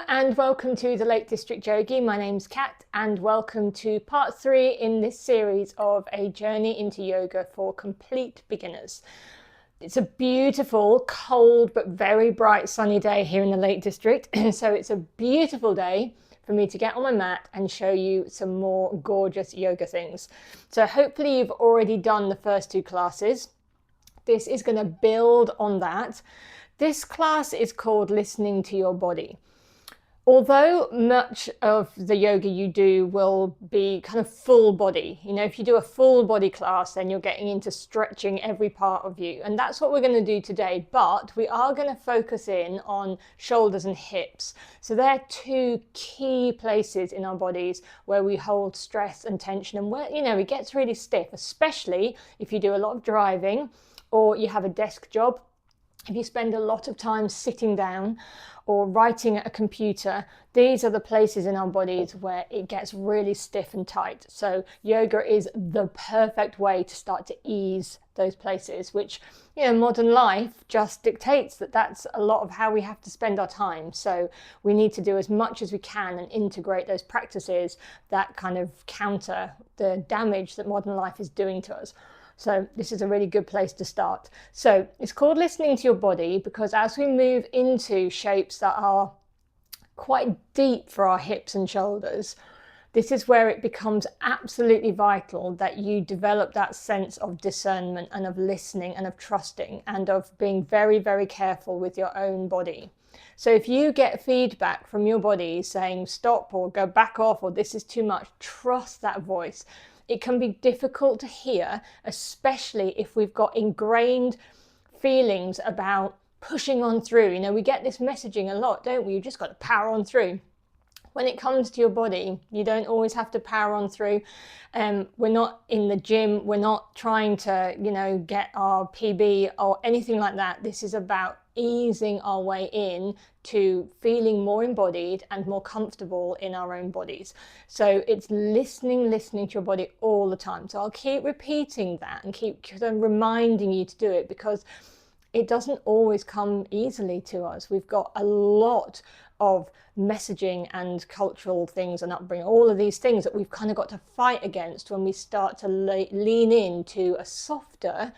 and welcome to the Lake District Yogi. My name's Kat and welcome to part 3 in this series of a journey into yoga for complete beginners. It's a beautiful, cold but very bright sunny day here in the Lake District, so it's a beautiful day for me to get on my mat and show you some more gorgeous yoga things. So hopefully you've already done the first 2 classes. This is going to build on that. This class is called Listening to Your Body. Although much of the yoga you do will be kind of full body, if you do a full body class, then you're getting into stretching every part of you. And that's what we're going to do today. But we are going to focus in on shoulders and hips. So they're 2 key places in our bodies where we hold stress and tension and where, it gets really stiff, especially if you do a lot of driving or you have a desk job. If you spend a lot of time sitting down or writing at a computer, these are the places in our bodies where it gets really stiff and tight. So yoga is the perfect way to start to ease those places, which, modern life just dictates that that's a lot of how we have to spend our time. So we need to do as much as we can and integrate those practices that kind of counter the damage that modern life is doing to us. So this is a really good place to start. So it's called Listening to Your Body because as we move into shapes that are quite deep for our hips and shoulders, this is where it becomes absolutely vital that you develop that sense of discernment and of listening and of trusting and of being very, very careful with your own body. So if you get feedback from your body saying stop or go back off or this is too much, trust that voice. It can be difficult to hear, especially if we've got ingrained feelings about pushing on through. We get this messaging a lot, don't we? You just got to power on through. When it comes to your body, you don't always have to power on through. We're not in the gym. We're not trying to, get our PB or anything like that. This is about easing our way in to feeling more embodied and more comfortable in our own bodies. So it's listening to your body all the time. So I'll keep repeating that and keep reminding you to do it because it doesn't always come easily to us. We've got a lot of messaging and cultural things and upbringing, all of these things that we've kind of got to fight against when we start to lean into a softer,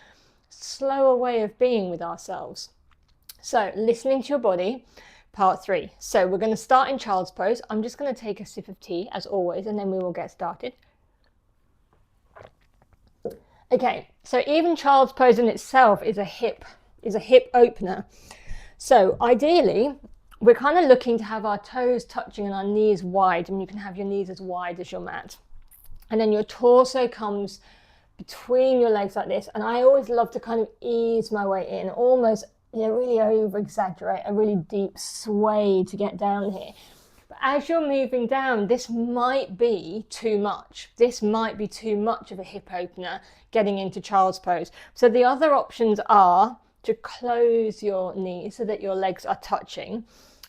slower way of being with ourselves. So listening to your body, part 3. So we're going to start in child's pose. I'm just going to take a sip of tea as always, and then we will get started. Okay, so even child's pose in itself is a hip opener. So ideally, we're kind of looking to have our toes touching and our knees wide, and you can have your knees as wide as your mat. And then your torso comes between your legs like this. And I always love to kind of ease my way in, almost really over exaggerate, a really deep sway to get down here. But as you're moving down, this might be too much. This might be too much of a hip opener getting into child's pose. So the other options are to close your knees so that your legs are touching.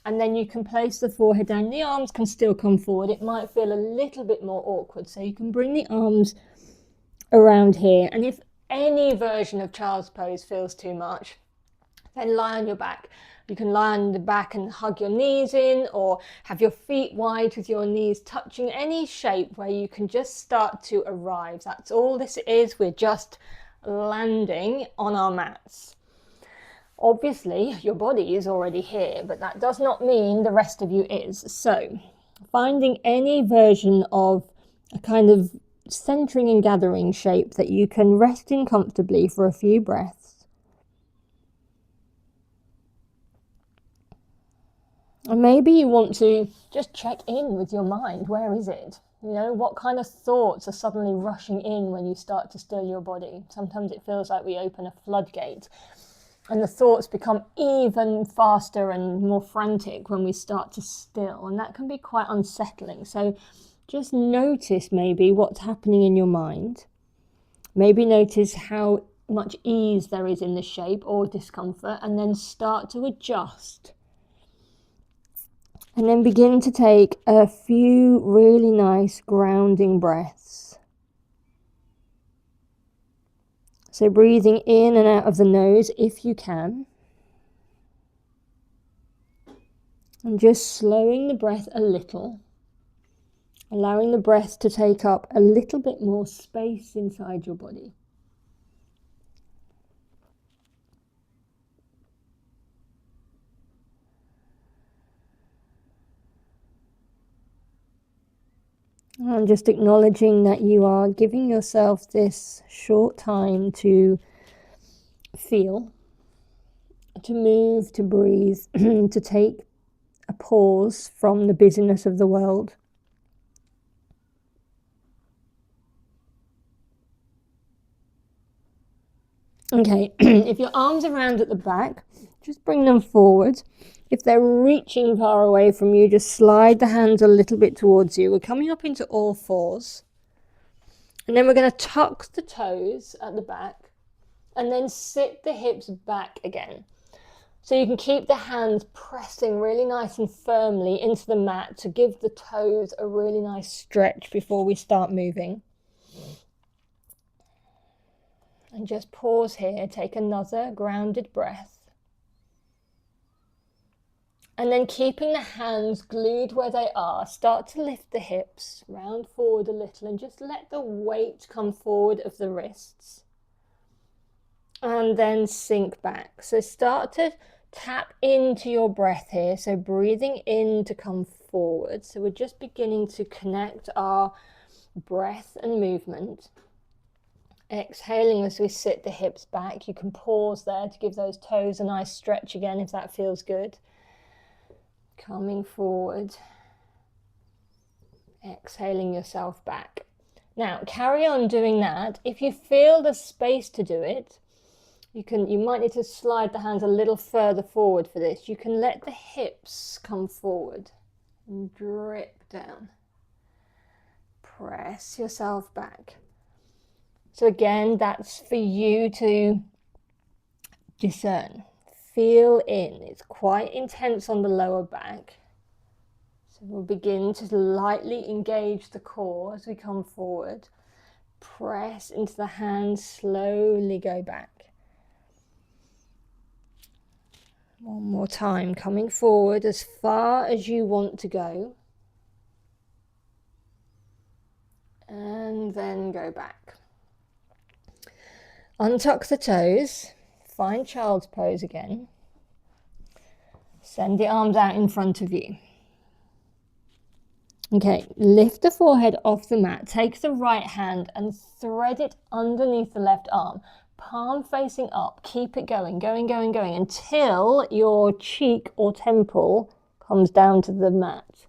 And then you can place the forehead down. The arms can still come forward. It might feel a little bit more awkward. So you can bring the arms around here. And if any version of child's pose feels too much, then lie on your back. You can lie on the back and hug your knees in or have your feet wide with your knees touching, any shape where you can just start to arrive. That's all this is. We're just landing on our mats. Obviously, your body is already here, but that does not mean the rest of you is. So finding any version of a kind of centering and gathering shape that you can rest in comfortably for a few breaths. And maybe you want to just check in with your mind. Where is it? What kind of thoughts are suddenly rushing in when you start to still your body? Sometimes it feels like we open a floodgate and the thoughts become even faster and more frantic when we start to still. And that can be quite unsettling. So just notice maybe what's happening in your mind. Maybe notice how much ease there is in the shape or discomfort, and then start to adjust. And then begin to take a few really nice grounding breaths. So breathing in and out of the nose if you can. And just slowing the breath a little, allowing the breath to take up a little bit more space inside your body. And just acknowledging that you are giving yourself this short time to feel, to move, to breathe, to take a pause from the busyness of the world. Okay, if your arms are round at the back, just bring them forward. If they're reaching far away from you, just slide the hands a little bit towards you. We're coming up into all fours. And then we're going to tuck the toes at the back and then sit the hips back again. So you can keep the hands pressing really nice and firmly into the mat to give the toes a really nice stretch before we start moving. And just pause here, take another grounded breath. And then keeping the hands glued where they are, start to lift the hips, round forward a little, and just let the weight come forward of the wrists. And then sink back. So start to tap into your breath here. So breathing in to come forward. So we're just beginning to connect our breath and movement. Exhaling as we sit the hips back. You can pause there to give those toes a nice stretch again if that feels good. Coming forward. Exhaling yourself back. Now carry on doing that. If you feel the space to do it, you might need to slide the hands a little further forward for this. You can let the hips come forward and drip down. Press yourself back. So again, that's for you to discern. Feel in. It's quite intense on the lower back. So we'll begin to lightly engage the core as we come forward. Press into the hands, slowly go back. One more time, coming forward as far as you want to go. And then go back. Untuck the toes, find child's pose again. Send the arms out in front of you. Okay, lift the forehead off the mat, take the right hand and thread it underneath the left arm. Palm facing up, keep it going until your cheek or temple comes down to the mat.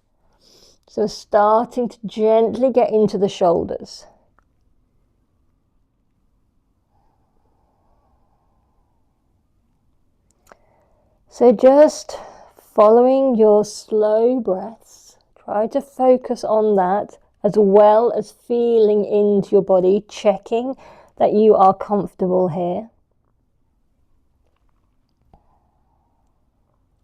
So starting to gently get into the shoulders. So just following your slow breaths, try to focus on that as well as feeling into your body, checking that you are comfortable here.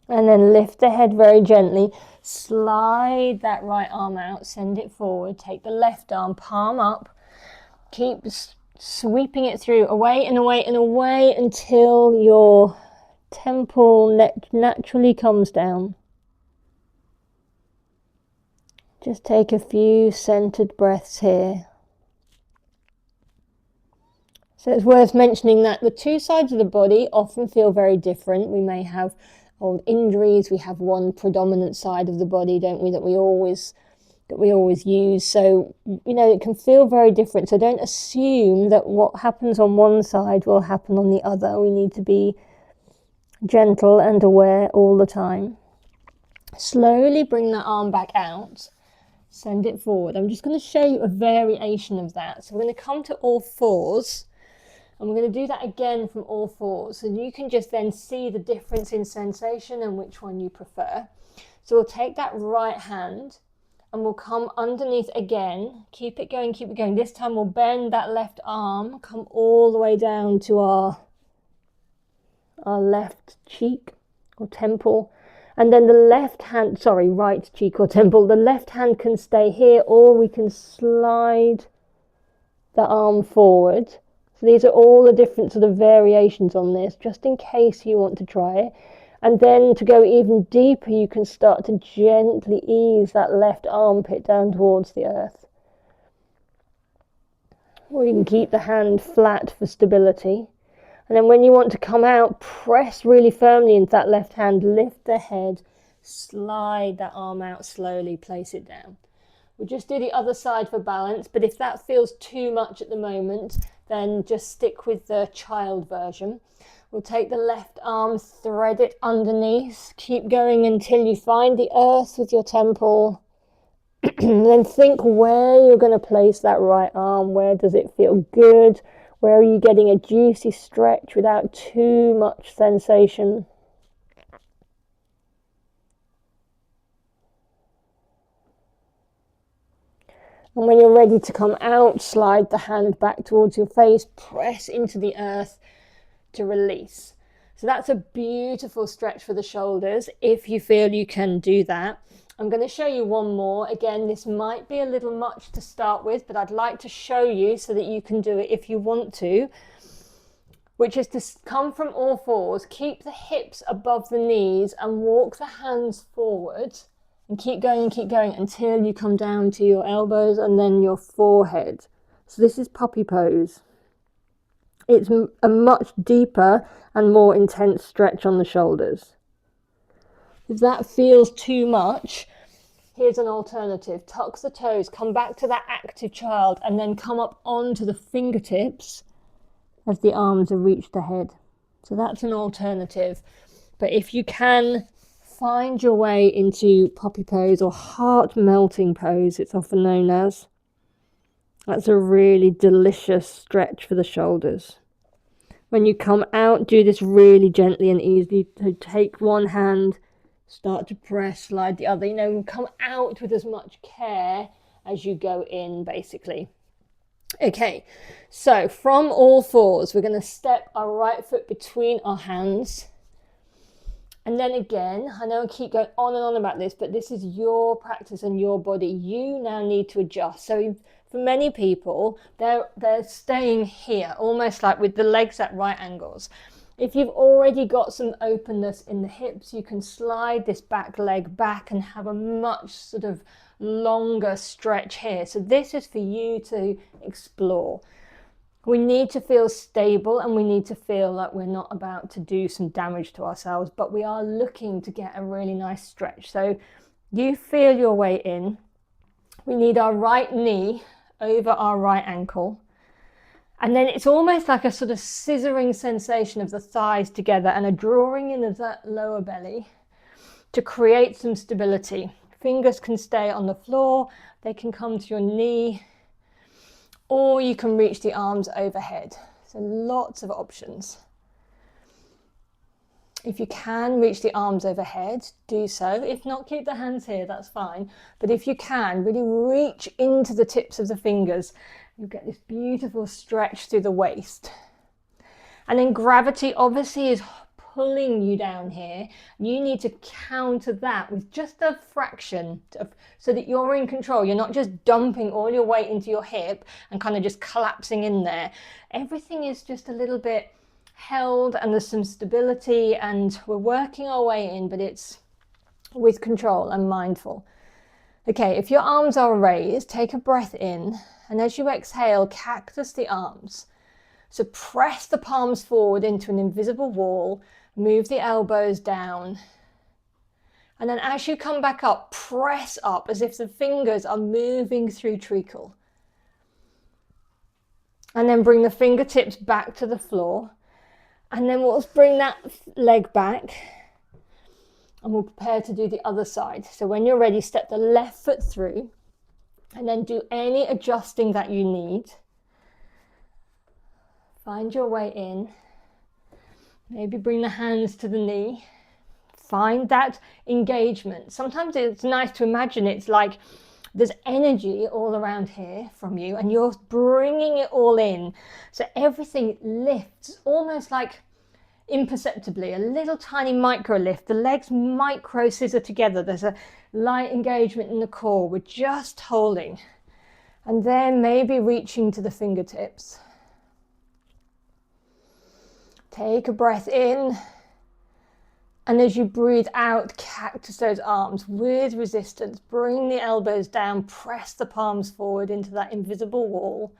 And then lift the head very gently, slide that right arm out, send it forward, take the left arm, palm up, keep sweeping it through, away and away and away until your temple naturally comes down. Just take a few centered breaths here. So it's worth mentioning that the two sides of the body often feel very different. We may have old injuries, we have one predominant side of the body, don't we, that we always use. So, it can feel very different. So don't assume that what happens on one side will happen on the other. We need to be gentle and aware all the time. Slowly bring that arm back out. Send it forward. I'm just going to show you a variation of that. So we're going to come to all fours. And we're going to do that again from all fours. And you can just then see the difference in sensation and which one you prefer. So we'll take that right hand and we'll come underneath again. Keep it going, keep it going. This time we'll bend that left arm, come all the way down to our left cheek or temple. And then the right cheek or temple. The left hand can stay here, or we can slide the arm forward. So these are all the different sort of variations on this, just in case you want to try it. And then to go even deeper, you can start to gently ease that left armpit down towards the earth. Or you can keep the hand flat for stability. And then when you want to come out, press really firmly into that left hand, lift the head, slide that arm out slowly, place it down. We'll just do the other side for balance, but if that feels too much at the moment, then just stick with the child version. We'll take the left arm, thread it underneath, keep going until you find the earth with your temple. Then think where you're going to place that right arm. Where does it feel good? Where are you getting a juicy stretch without too much sensation? And when you're ready to come out, slide the hand back towards your face, press into the earth to release. So that's a beautiful stretch for the shoulders if you feel you can do that. I'm going to show you one more. Again, this might be a little much to start with, but I'd like to show you so that you can do it if you want to, which is to come from all fours, keep the hips above the knees and walk the hands forward and keep going until you come down to your elbows and then your forehead. So this is puppy pose. It's a much deeper and more intense stretch on the shoulders. If that feels too much, here's an alternative. Tuck the toes, come back to that active child, and then come up onto the fingertips as the arms have reached the head. So that's an alternative. But if you can, find your way into puppy pose or heart melting pose, it's often known as. That's a really delicious stretch for the shoulders. When you come out, do this really gently and easily. So take one hand, start to press, slide the other, come out with as much care as you go in, basically. Okay, so from all fours, we're going to step our right foot between our hands. And then again, I know I keep going on and on about this, but this is your practice and your body. You now need to adjust. So for many people, they're staying here, almost like with the legs at right angles. If you've already got some openness in the hips, you can slide this back leg back and have a much sort of longer stretch here. So this is for you to explore. We need to feel stable and we need to feel like we're not about to do some damage to ourselves, but we are looking to get a really nice stretch. So you feel your way in. We need our right knee over our right ankle. And then it's almost like a sort of scissoring sensation of the thighs together and a drawing in of that lower belly to create some stability. Fingers can stay on the floor, they can come to your knee, or you can reach the arms overhead. So lots of options. If you can reach the arms overhead, do so. If not, keep the hands here, that's fine. But if you can, really reach into the tips of the fingers. You get this beautiful stretch through the waist. And then gravity obviously is pulling you down here. You need to counter that with just a fraction so that you're in control. You're not just dumping all your weight into your hip and kind of just collapsing in there. Everything is just a little bit held and there's some stability and we're working our way in, but it's with control and mindful. Okay, if your arms are raised, take a breath in, and as you exhale, cactus the arms. So press the palms forward into an invisible wall, move the elbows down, and then as you come back up, press up as if the fingers are moving through treacle. And then bring the fingertips back to the floor, and then we'll bring that leg back. And we'll prepare to do the other side. So when you're ready, step the left foot through and then do any adjusting that you need. Find your way in. Maybe bring the hands to the knee. Find that engagement. Sometimes it's nice to imagine it's like there's energy all around here from you and you're bringing it all in. So everything lifts almost like imperceptibly, a little tiny micro lift. The legs micro scissor together. There's a light engagement in the core. We're just holding. And then maybe reaching to the fingertips. Take a breath in. And as you breathe out, cactus those arms with resistance. Bring the elbows down, press the palms forward into that invisible wall.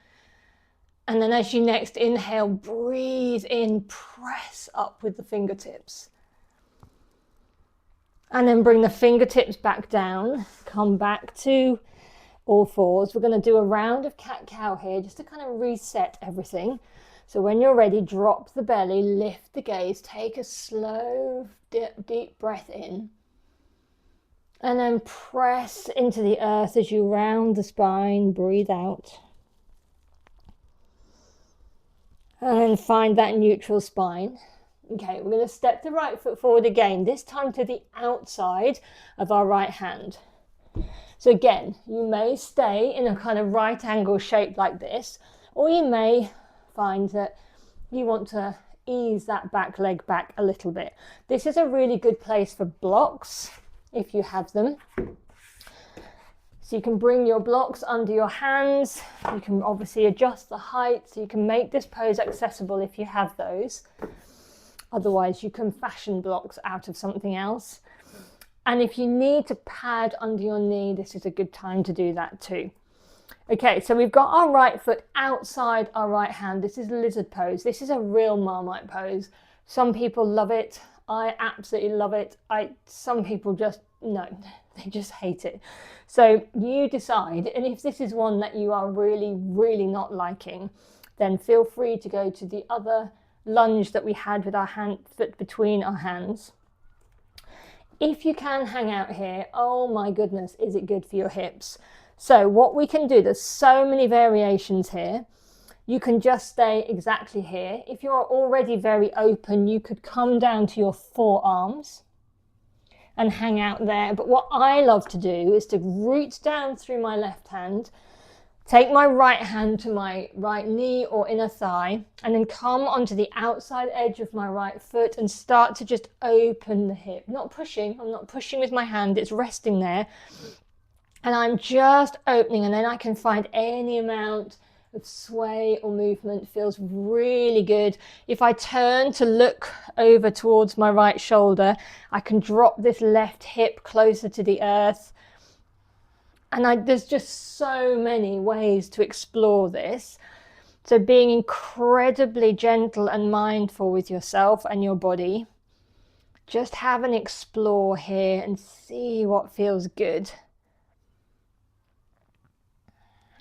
And then as you next inhale, breathe in, press up with the fingertips. And then bring the fingertips back down, come back to all fours. We're going to do a round of cat-cow here just to kind of reset everything. So when you're ready, drop the belly, lift the gaze, take a slow, deep breath in. And then press into the earth as you round the spine, breathe out. And then find that neutral spine. Okay, we're going to step the right foot forward again, this time to the outside of our right hand. So again, you may stay in a kind of right angle shape like this, or you may find that you want to ease that back leg back a little bit. This is a really good place for blocks, if you have them. So you can bring your blocks under your hands. You can obviously adjust the height, so you can make this pose accessible if you have those. Otherwise, you can fashion blocks out of something else. And if you need to pad under your knee, this is a good time to do that too. Okay, so we've got our right foot outside our right hand. This is lizard pose. This is a real Marmite pose. Some people love it. I absolutely love it. Some people just, no, they just hate it. So you decide, and if this is one that you are really, really not liking, then feel free to go to the other lunge that we had with our foot between our hands. If you can hang out here, oh my goodness, is it good for your hips? So what we can do, there's so many variations here. You can just stay exactly here. If you're already very open, you could come down to your forearms and hang out there. But what I love to do is to root down through my left hand, take my right hand to my right knee or inner thigh, and then come onto the outside edge of my right foot and start to just open the hip. Not pushing, I'm not pushing with my hand, it's resting there. And I'm just opening, and then I can find any amount of sway or movement. Feels really good. If I turn to look over towards my right shoulder, I can drop this left hip closer to the earth. And there's just so many ways to explore this. So being incredibly gentle and mindful with yourself and your body. Just have an explore here and see what feels good.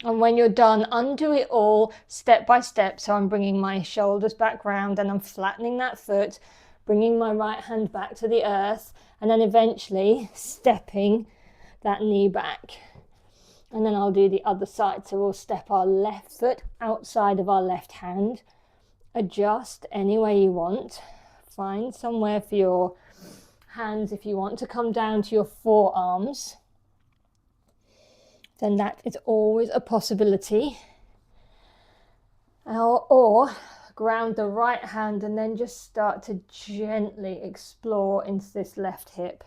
And when you're done, undo it all step by step. So I'm bringing my shoulders back round and I'm flattening that foot, bringing my right hand back to the earth, and then eventually stepping that knee back. And then I'll do the other side. So we'll step our left foot outside of our left hand, adjust any way you want. Find somewhere for your hands if you want to come down to your forearms. Then that is always a possibility. Or ground the right hand and then just start to gently explore into this left hip.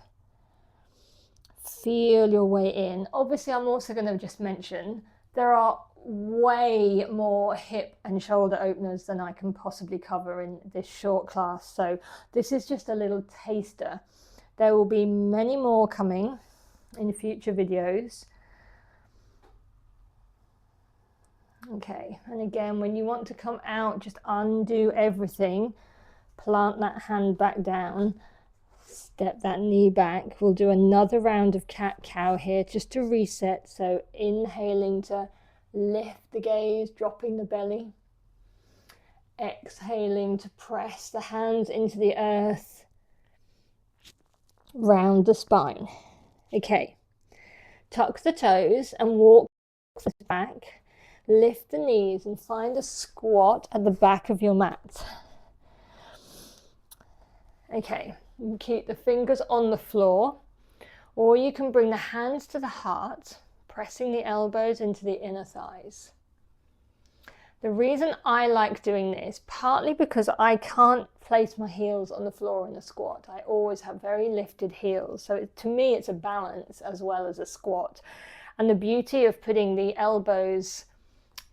Feel your way in. Obviously, I'm also going to just mention there are way more hip and shoulder openers than I can possibly cover in this short class. So this is just a little taster. There will be many more coming in future videos. Okay, and again, when you want to come out, just undo everything, plant that hand back down, step that knee back. We'll do another round of cat-cow here just to reset. So inhaling to lift the gaze, dropping the belly. Exhaling to press the hands into the earth, round the spine. Okay, tuck the toes and walk back. Lift the knees and find a squat at the back of your mat. Okay, you can keep the fingers on the floor, or you can bring the hands to the heart, pressing the elbows into the inner thighs. The reason I like doing this, partly because I can't place my heels on the floor in a squat. I always have very lifted heels. So to me, it's a balance as well as a squat. And the beauty of putting the elbows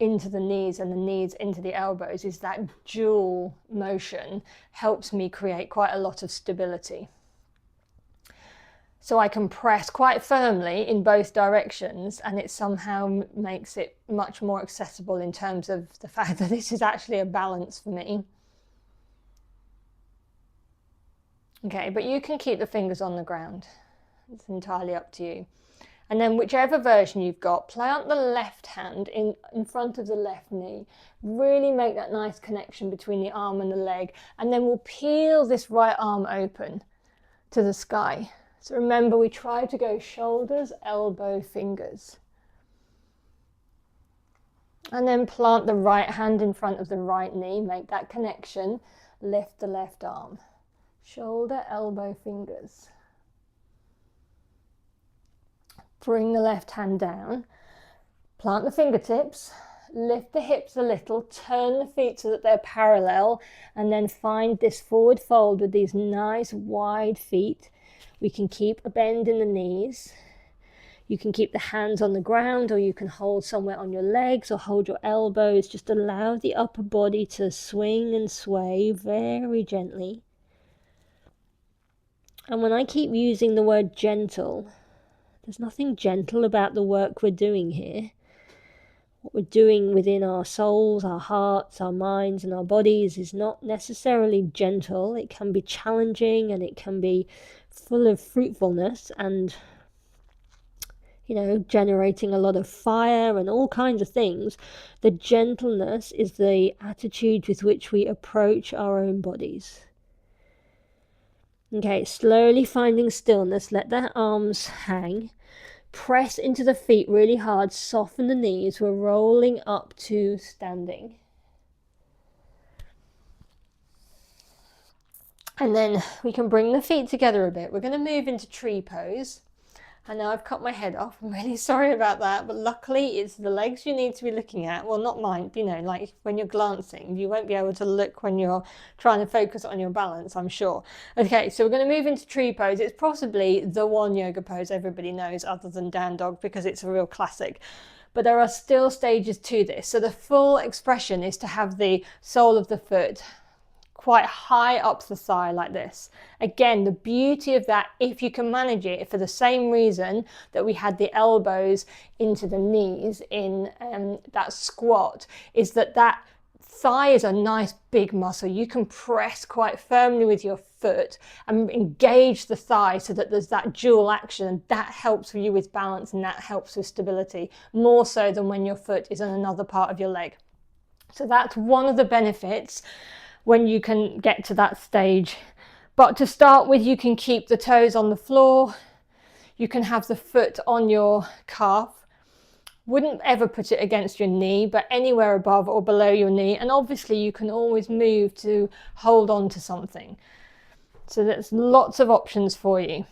into the knees and the knees into the elbows is that dual motion helps me create quite a lot of stability. So I can press quite firmly in both directions, and it somehow makes it much more accessible in terms of the fact that this is actually a balance for me. Okay, but you can keep the fingers on the ground. It's entirely up to you. And then whichever version you've got, plant the left hand in front of the left knee. Really make that nice connection between the arm and the leg. And then we'll peel this right arm open to the sky. So remember, we try to go shoulders, elbow, fingers. And then plant the right hand in front of the right knee. Make that connection. Lift the left arm. Shoulder, elbow, fingers. Bring the left hand down, plant the fingertips, lift the hips a little, turn the feet so that they're parallel, and then find this forward fold with these nice wide feet. We can keep a bend in the knees. You can keep the hands on the ground, or you can hold somewhere on your legs or hold your elbows. Just allow the upper body to swing and sway very gently. And when I keep using the word gentle, there's nothing gentle about the work we're doing here. What we're doing within our souls, our hearts, our minds, and our bodies is not necessarily gentle. It can be challenging, and it can be full of fruitfulness and, generating a lot of fire and all kinds of things. The gentleness is the attitude with which we approach our own bodies. Okay, slowly finding stillness, let the arms hang. Press into the feet really hard, soften the knees. We're rolling up to standing. And then we can bring the feet together a bit. We're going to move into tree pose. And now I've cut my head off. I'm really sorry about that, but luckily it's the legs you need to be looking at. Well, not mine, like when you're glancing, you won't be able to look when you're trying to focus on your balance, I'm sure. Okay, so we're going to move into tree pose. It's possibly the one yoga pose everybody knows other than down dog, because it's a real classic. But there are still stages to this. So the full expression is to have the sole of the foot quite high up the thigh like this. Again, the beauty of that, if you can manage it, for the same reason that we had the elbows into the knees in that squat, is that thigh is a nice big muscle. You can press quite firmly with your foot and engage the thigh so that there's that dual action, and that helps you with balance, and that helps with stability, more so than when your foot is on another part of your leg. So that's one of the benefits when you can get to that stage. But to start with, you can keep the toes on the floor. You can have the foot on your calf. Wouldn't ever put it against your knee, but anywhere above or below your knee. And obviously you can always move to hold on to something. So there's lots of options for you.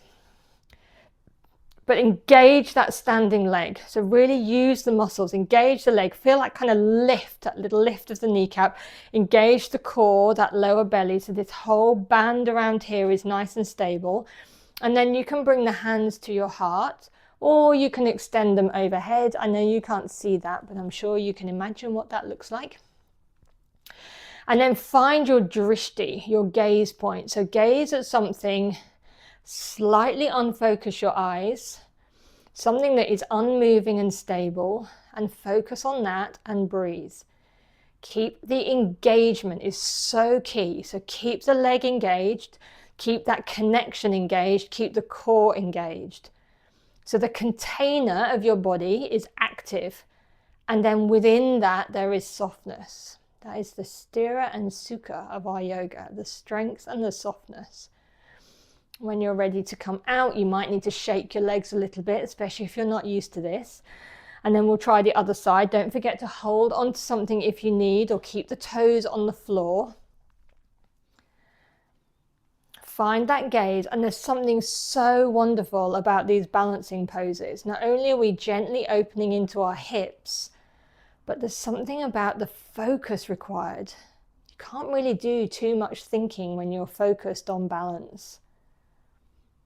But engage that standing leg. So really use the muscles, engage the leg, feel that kind of lift, that little lift of the kneecap, engage the core, that lower belly. So this whole band around here is nice and stable. And then you can bring the hands to your heart, or you can extend them overhead. I know you can't see that, but I'm sure you can imagine what that looks like. And then find your drishti, your gaze point. So gaze at something, slightly unfocus your eyes, something that is unmoving and stable, and focus on that and breathe. Keep the engagement is so key. So keep the leg engaged, keep that connection engaged, keep the core engaged. So the container of your body is active, and then within that there is softness. That is the sthira and sukha of our yoga, the strength and the softness. When you're ready to come out, you might need to shake your legs a little bit, especially if you're not used to this. And then we'll try the other side. Don't forget to hold onto something if you need, or keep the toes on the floor. Find that gaze, and there's something so wonderful about these balancing poses. Not only are we gently opening into our hips, but there's something about the focus required. You can't really do too much thinking when you're focused on balance.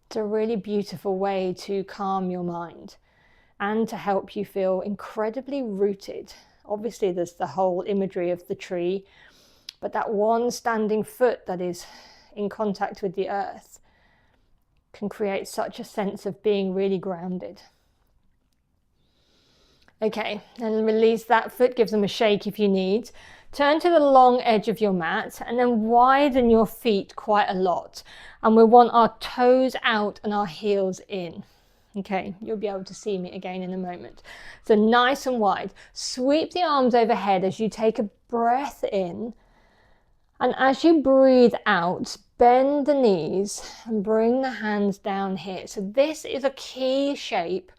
It's a really beautiful way to calm your mind and to help you feel incredibly rooted. Obviously, there's the whole imagery of the tree, but that one standing foot that is in contact with the earth. can create such a sense of being really grounded. Okay, and release that foot, give them a shake if you need. Turn to the long edge of your mat and then widen your feet quite a lot. And we want our toes out and our heels in. Okay, you'll be able to see me again in a moment. So nice and wide. Sweep the arms overhead as you take a breath in. And as you breathe out, bend the knees and bring the hands down here. So this is a key shape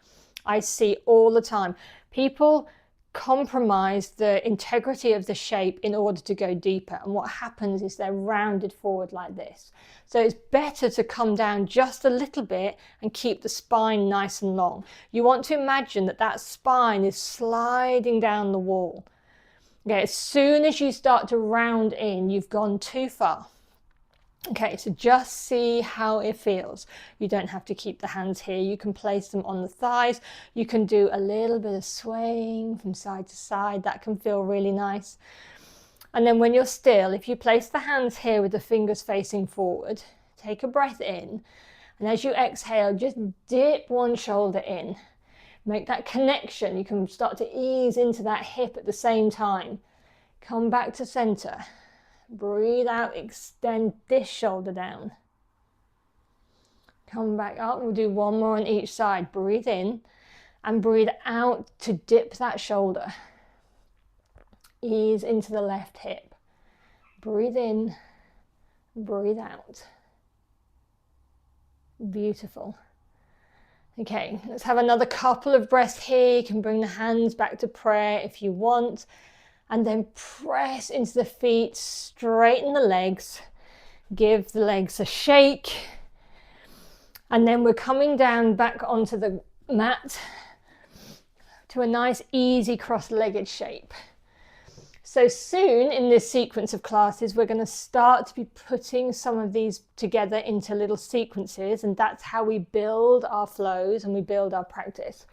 I see all the time. People compromise the integrity of the shape in order to go deeper, and what happens is they're rounded forward like this. So it's better to come down just a little bit and keep the spine nice and long. You want to imagine that that spine is sliding down the wall. Okay, as soon as you start to round in, you've gone too far. Okay, so just see how it feels. You don't have to keep the hands here. You can place them on the thighs. You can do a little bit of swaying from side to side. That can feel really nice. And then when you're still, if you place the hands here with the fingers facing forward, take a breath in. And as you exhale, just dip one shoulder in. Make that connection. You can start to ease into that hip at the same time. Come back to center. Breathe out, extend this shoulder down. Come back up, we'll do one more on each side. Breathe in and breathe out to dip that shoulder. Ease into the left hip. Breathe in, breathe out. Beautiful. Okay, let's have another couple of breaths here. You can bring the hands back to prayer if you want. And then press into the feet, straighten the legs, give the legs a shake. And then we're coming down back onto the mat to a nice easy cross-legged shape. So soon in this sequence of classes, we're going to start to be putting some of these together into little sequences, and that's how we build our flows and we build our practice.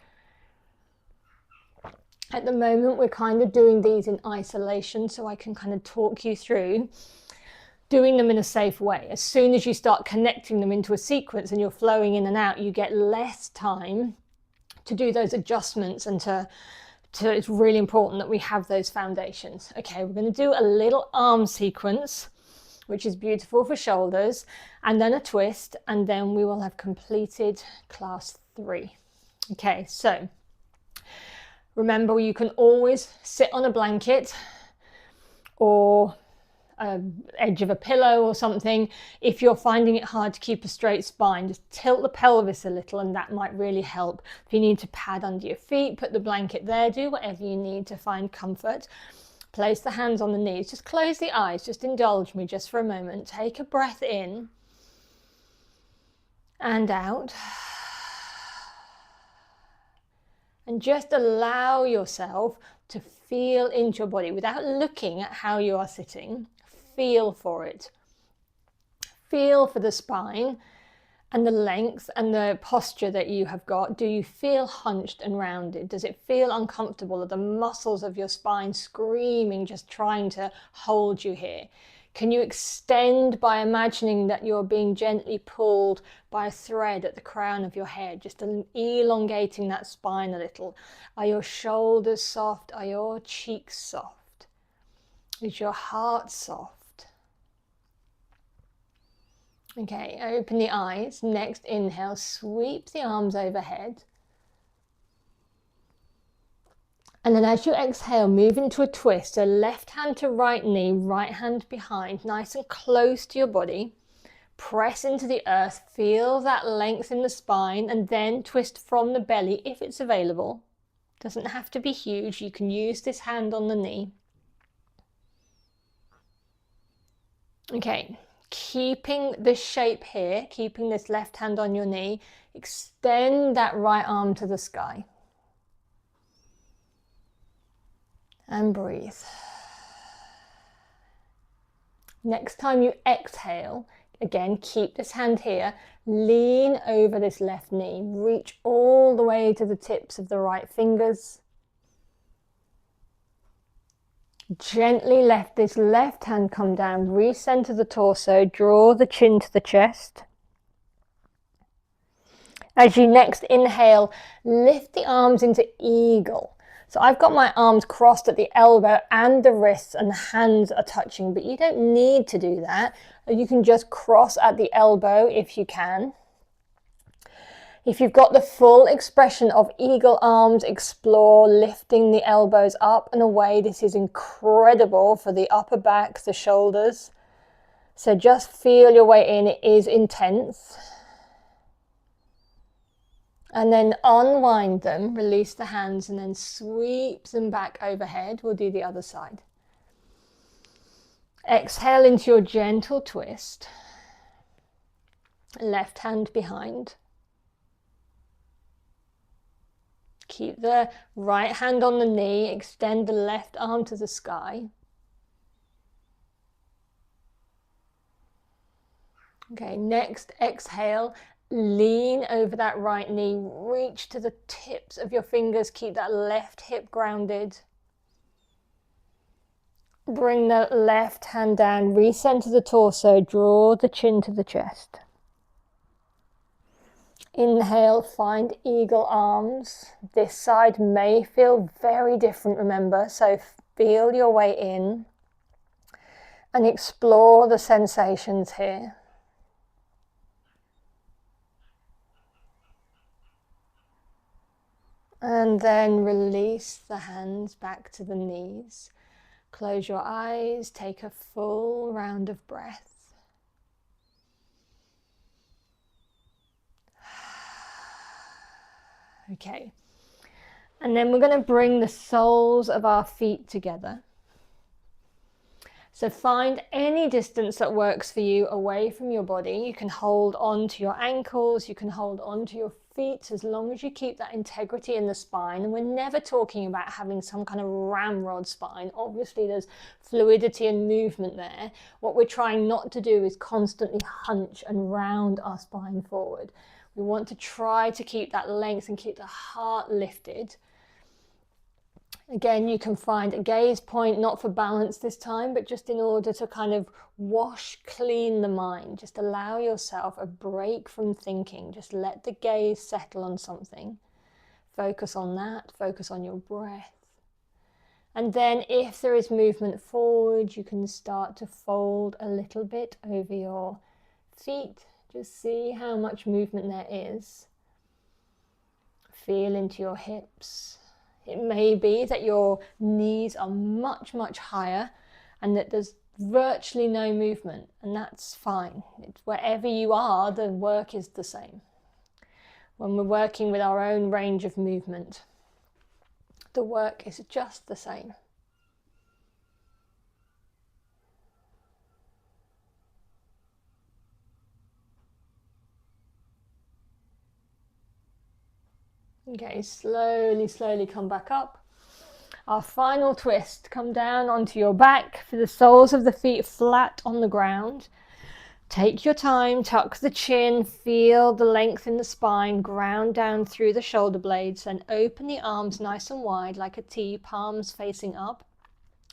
At the moment, we're kind of doing these in isolation, so I can kind of talk you through doing them in a safe way. As soon as you start connecting them into a sequence and you're flowing in and out, you get less time to do those adjustments and it's really important that we have those foundations. Okay, we're going to do a little arm sequence, which is beautiful for shoulders, and then a twist, and then we will have completed class 3. Okay, so remember, you can always sit on a blanket or edge of a pillow or something. If you're finding it hard to keep a straight spine, just tilt the pelvis a little and that might really help. If you need to pad under your feet, put the blanket there, do whatever you need to find comfort. Place the hands on the knees, just close the eyes, just indulge me just for a moment. Take a breath in and out. And just allow yourself to feel into your body without looking at how you are sitting. Feel for it. Feel for the spine and the length and the posture that you have got. Do you feel hunched and rounded? Does it feel uncomfortable? Are the muscles of your spine screaming, just trying to hold you here? Can you extend by imagining that you're being gently pulled by a thread at the crown of your head, just elongating that spine a little? Are your shoulders soft? Are your cheeks soft? Is your heart soft? Okay, open the eyes. Next inhale, sweep the arms overhead. And then as you exhale, move into a twist. So left hand to right knee, right hand behind, nice and close to your body. Press into the earth, feel that length in the spine, and then twist from the belly if it's available. Doesn't have to be huge. You can use this hand on the knee. Okay, keeping this shape here, keeping this left hand on your knee, extend that right arm to the sky. And breathe. Next time you exhale, again, keep this hand here, lean over this left knee, reach all the way to the tips of the right fingers. Gently let this left hand come down, recenter the torso, draw the chin to the chest. As you next inhale, lift the arms into eagle. So I've got my arms crossed at the elbow and the wrists, and the hands are touching, but you don't need to do that. You can just cross at the elbow if you can. If you've got the full expression of eagle arms, explore lifting the elbows up and away. This is incredible for the upper back, the shoulders. So just feel your way in. It is intense. And then unwind them, release the hands, and then sweep them back overhead. We'll do the other side. Exhale into your gentle twist. Left hand behind. Keep the right hand on the knee. Extend the left arm to the sky. Okay, next exhale. Lean over that right knee, reach to the tips of your fingers, keep that left hip grounded. Bring the left hand down, recenter the torso, draw the chin to the chest. Inhale, find eagle arms. This side may feel very different, remember, so feel your way in and explore the sensations here. And then release the hands back to the knees. Close your eyes, take a full round of breath. Okay. And then we're going to bring the soles of our feet together. So find any distance that works for you away from your body. You can hold on to your ankles, you can hold on to your feet, as long as you keep that integrity in the spine. And we're never talking about having some kind of ramrod spine. Obviously there's fluidity and movement there. What we're trying not to do is constantly hunch and round our spine forward. We want to try to keep that length and keep the heart lifted. Again, you can find a gaze point, not for balance this time, but just in order to kind of wash clean the mind. Just allow yourself a break from thinking. Just let the gaze settle on something. Focus on that, focus on your breath. And then if there is movement forward, you can start to fold a little bit over your feet. Just see how much movement there is. Feel into your hips. It may be that your knees are much, much higher and that there's virtually no movement, and that's fine. It's wherever you are, the work is the same. When we're working with our own range of movement, the work is just the same. Okay, slowly come back up. Our final twist, come down onto your back for the soles of the feet flat on the ground. Take your time, tuck the chin, feel the length in the spine, ground down through the shoulder blades, and open the arms nice and wide like a T, palms facing up.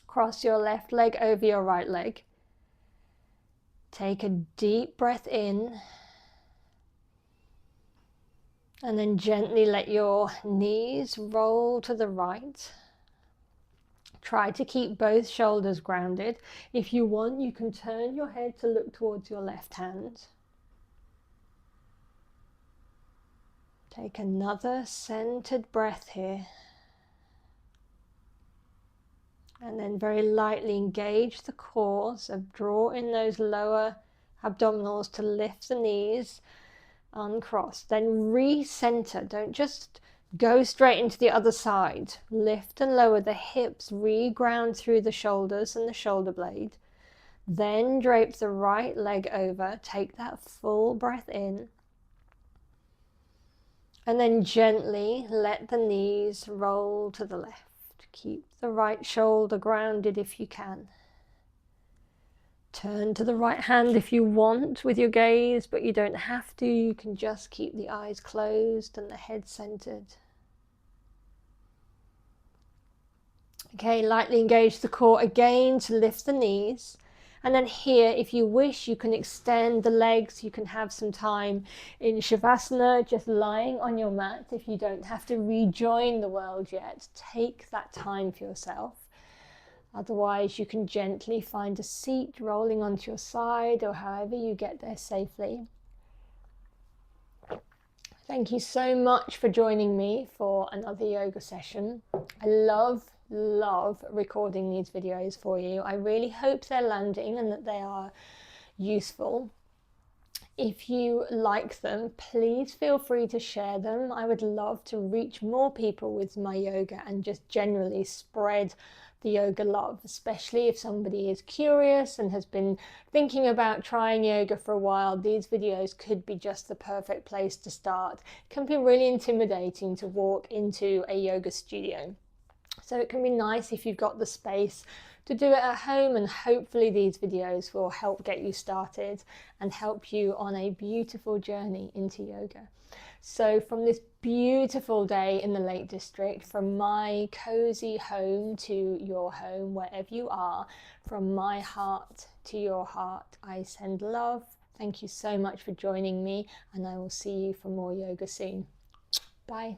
Cross your left leg over your right leg. Take a deep breath in. And then gently let your knees roll to the right. Try to keep both shoulders grounded. If you want, you can turn your head to look towards your left hand. Take another centered breath here. And then very lightly engage the core. So draw in those lower abdominals to lift the knees. Uncross, then recenter. Don't just go straight into the other side. Lift and lower the hips, reground through the shoulders and the shoulder blade. Then drape the right leg over. Take that full breath in. And then gently let the knees roll to the left. Keep the right shoulder grounded if you can. Turn to the right hand if you want with your gaze, but you don't have to. You can just keep the eyes closed and the head centered. Okay, lightly engage the core again to lift the knees. And then here, if you wish, you can extend the legs. You can have some time in Shavasana, just lying on your mat. If you don't have to rejoin the world yet, take that time for yourself. Otherwise, you can gently find a seat rolling onto your side or however you get there safely. Thank you so much for joining me for another yoga session. I love recording these videos for you. I really hope they're landing and that they are useful. If you like them, please feel free to share them. I would love to reach more people with my yoga and just generally spread the yoga love, especially if somebody is curious and has been thinking about trying yoga for a while. These videos could be just the perfect place to start. It can be really intimidating to walk into a yoga studio. So it can be nice if you've got the space to do it at home, and hopefully these videos will help get you started and help you on a beautiful journey into yoga. So from this beautiful day in the Lake District, from my cozy home to your home, wherever you are, from my heart to your heart, I send love. Thank you so much for joining me, and I will see you for more yoga soon. Bye.